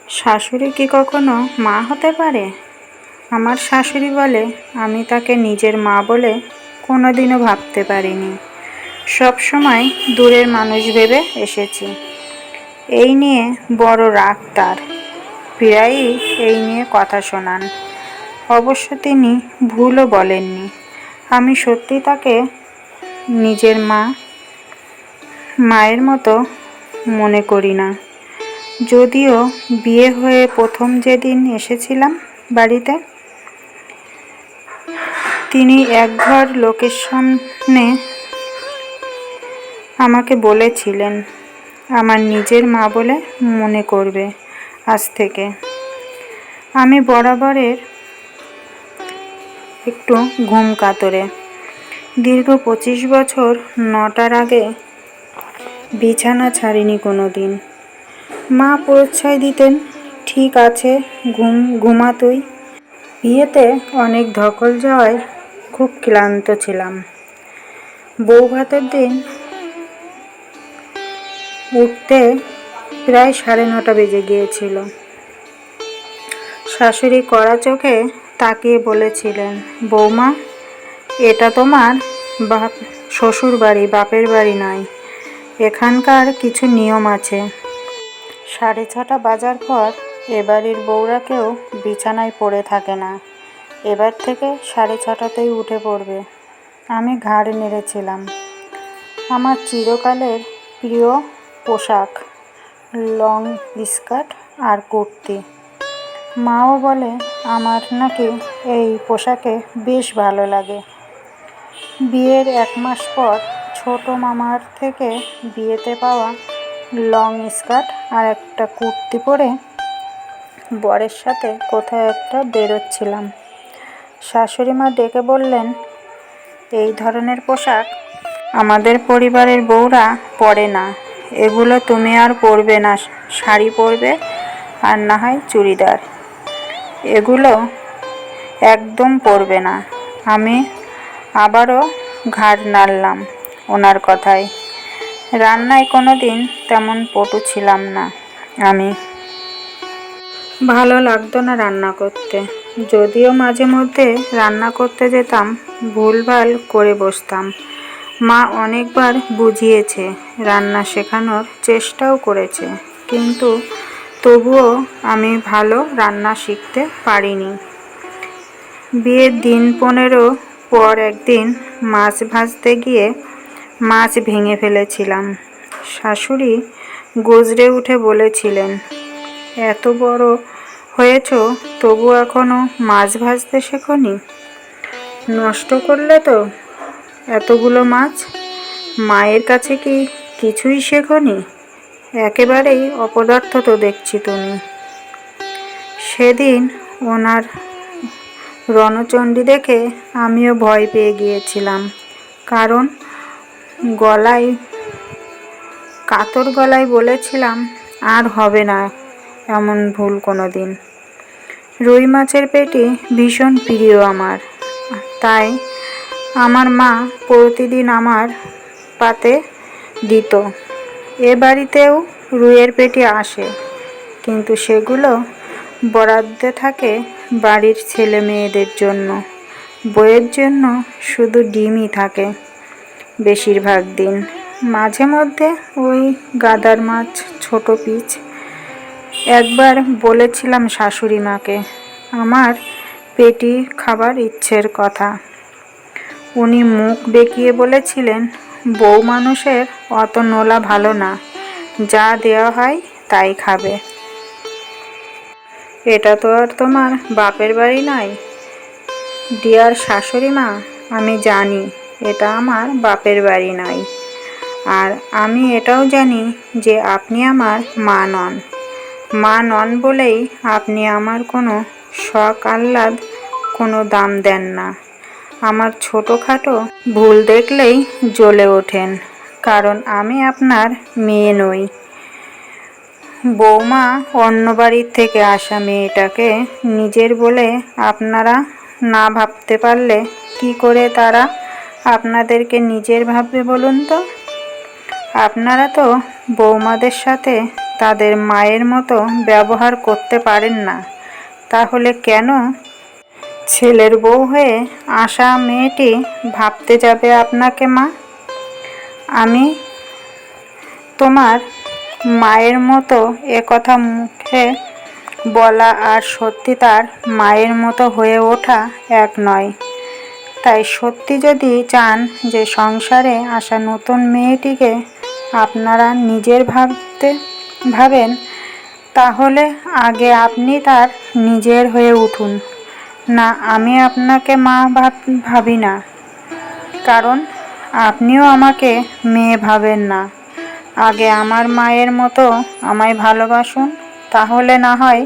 শাশুড়ি কি কখনো মা হতে পারে? আমার শাশুড়ি বলে আমি তাকে নিজের মা বলে কোনোদিনও ভাবতে পারিনি। সবসময় দূরের মানুষ ভেবে এসেছি। এই নিয়ে বড় রাগ তার। প্রায়ই এই নিয়ে কথা শোনান। অবশ্য তিনি ভুলও বলেননি। আমি সত্যি তাকে নিজের মায়ের মতো মনে করি না। যদিও বিয়ে হয়ে প্রথম যেদিন এসেছিলাম বাড়িতে, তিনি একঘর লোকের সামনে আমাকে বলেছিলেন আমার নিজের মা বলে মনে করবে আজ থেকে। আমি বরাবরের একটু ঘুম কাতরে। দীর্ঘ 25 বছর 9টার আগে বিছানা ছাড়িনি কোনো দিন। মা প্রশ্রয় দিতেন, ঠিক আছে ঘুমা তুই। বিয়েতে অনেক ধকল যাওয়ায় খুব ক্লান্ত ছিলাম। বউভাতের দিন উঠতে প্রায় 9:30 বেজে গিয়েছিল। শাশুড়ি কড়া চোখে তাকিয়ে বলেছিলেন, বৌমা, এটা তোমার শ্বশুর বাড়ি, বাপের বাড়ি নয়। এখানকার কিছু নিয়ম আছে। 6:30 বাজার পর এ বাড়ির বউরা কেউ বিছানায় পড়ে থাকে না। এবার থেকে 6:30তেই উঠে পড়বে। আমি ঘাড় নেড়েছিলাম। আমার চিরকালের প্রিয় পোশাক লং স্কার্ট আর কুর্তি। মাও বলে আমার নাকি এই পোশাকে বেশ ভালো লাগে। বিয়ের 1 মাস পর ছোট মামার থেকে বিয়েতে পাওয়া লং স্কার্ট আর একটা কুর্তি পরে বরের সাথে কোথাও একটা বেরোচ্ছিলাম। শাশুড়ি মা ডেকে বললেন, এই ধরনের পোশাক আমাদের পরিবারের বউরা পরে না। এগুলো তুমি আর পরবে না। শাড়ি পরবে আর না হয় চুড়িদার। এগুলো একদম পরবে না। আমি আবারও ঘাড় নাড়লাম ওনার কথায়। রান্নায় কোনোদিন তেমন পটু ছিলাম না আমি। ভালো লাগতো না রান্না করতে। যদিও মাঝে মধ্যে রান্না করতে যেতাম, ভুলভাল করে বসতাম। মা অনেকবার বুঝিয়েছে, রান্না শেখানোর চেষ্টাও করেছে, কিন্তু তবুও আমি ভালো রান্না শিখতে পারিনি। বিয়ের দিন 15 পর একদিন মাছ ভাজতে গিয়ে মাছ ভেঙে ফেলেছিলাম। শাশুড়ি গজরে উঠে বলেছিলেন, এত বড় হয়েছ তবু এখনো মাছ ভাজতে শেখোনি? নষ্ট করলে তো এতগুলো মাছ। মায়ের কাছে কি কিছুই শেখোনি? একেবারেই অপদার্থ তো দেখছি তুমি। সেদিন ওনার রণচণ্ডী দেখে আমিও ভয় পেয়ে গিয়েছিলাম। কারণ কাতর গলায় বলেছিলাম, আর হবে না এমন ভুল কোনো দিন। রুই মাছের পেটি ভীষণ প্রিয় আমার। তাই আমার মা প্রতিদিন আমার পাতে দিত। এ বাড়িতেও রুইয়ের পেটি আসে, কিন্তু সেগুলো বরাদ্দ থাকে বাড়ির ছেলে মেয়েদের জন্য। বউয়ের জন্য শুধু ডিমই থাকে বেশিরভাগ দিন। মাঝে মধ্যে ওই গাদার মাছ, ছোট পিচ। একবার বলেছিলাম শাশুড়ি মাকে আমার পেটি খাবার ইচ্ছের কথা। উনি মুখ বেঁকিয়ে বলেছিলেন, বউ মানুষের অত নোলা ভালো না, যা দেওয়া হয় তাই খাবে। এটা তো আর তোমার বাপের বাড়ি নয়। ডিয়ার শাশুড়ি মা, আমি জানি এটা আমার বাপের বাড়ি নয়। আর আমি এটাও জানি যে আপনি আমার মা নন। মা নন বলেই আপনি আমার কোনো শখ আহ্লাদ কোনো দাম দেন না। আমার ছোটোখাটো ভুল দেখলেই জ্বলে ওঠেন, কারণ আমি আপনার মেয়ে নই। বৌমা অন্য বাড়ির থেকে আসা মেয়েটাকে নিজের বলে আপনারা না ভাবতে পারলে কি করে তারা আপনাদেরকে নিজের ভাববে বলুন তো? আপনারা তো বৌমাদের সাথে তাদের মায়ের মতো ব্যবহার করতে পারেন না, তাহলে কেন ছেলের বউ হয়ে আসা মেয়েটি ভাবতে যাবে আপনাকে মা? আমি তোমার মায়ের মতো একথা মুখে বলা আর সত্যি তার মায়ের মতো হয়ে ওঠা এক নয়। তাই সত্যি যদি চান যে সংসারে আসা নতুন মেয়েটিকে আপনারা নিজের ভাবেন, তাহলে আগে আপনি তার নিজের হয়ে উঠুন। না, আমি আপনাকে মা ভাবি না, কারণ আপনিও আমাকে মেয়ে ভাবেন না। আগে আমার মায়ের মতো আমায় ভালোবাসুন, তাহলে না হয়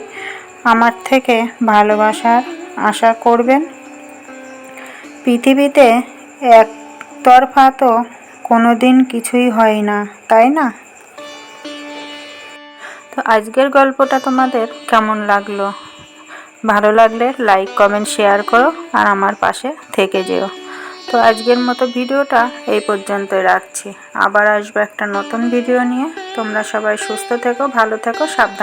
আমার থেকে ভালোবাসার আশা করবেন। পৃথিবীতে একতরফা তো কোনোদিন কিছুই হয় না, তাই না? তো আজকের গল্পটা তোমাদের কেমন লাগলো? ভালো লাগলে লাইক, কমেন্ট, শেয়ার করো আর আমার পাশে থেকে যেও। তো আজকের মতো ভিডিওটা এই পর্যন্তই রাখছি। আবার আসবো একটা নতুন ভিডিও নিয়ে। তোমরা সবাই সুস্থ থেকো, ভালো থেকো, সাবধানে।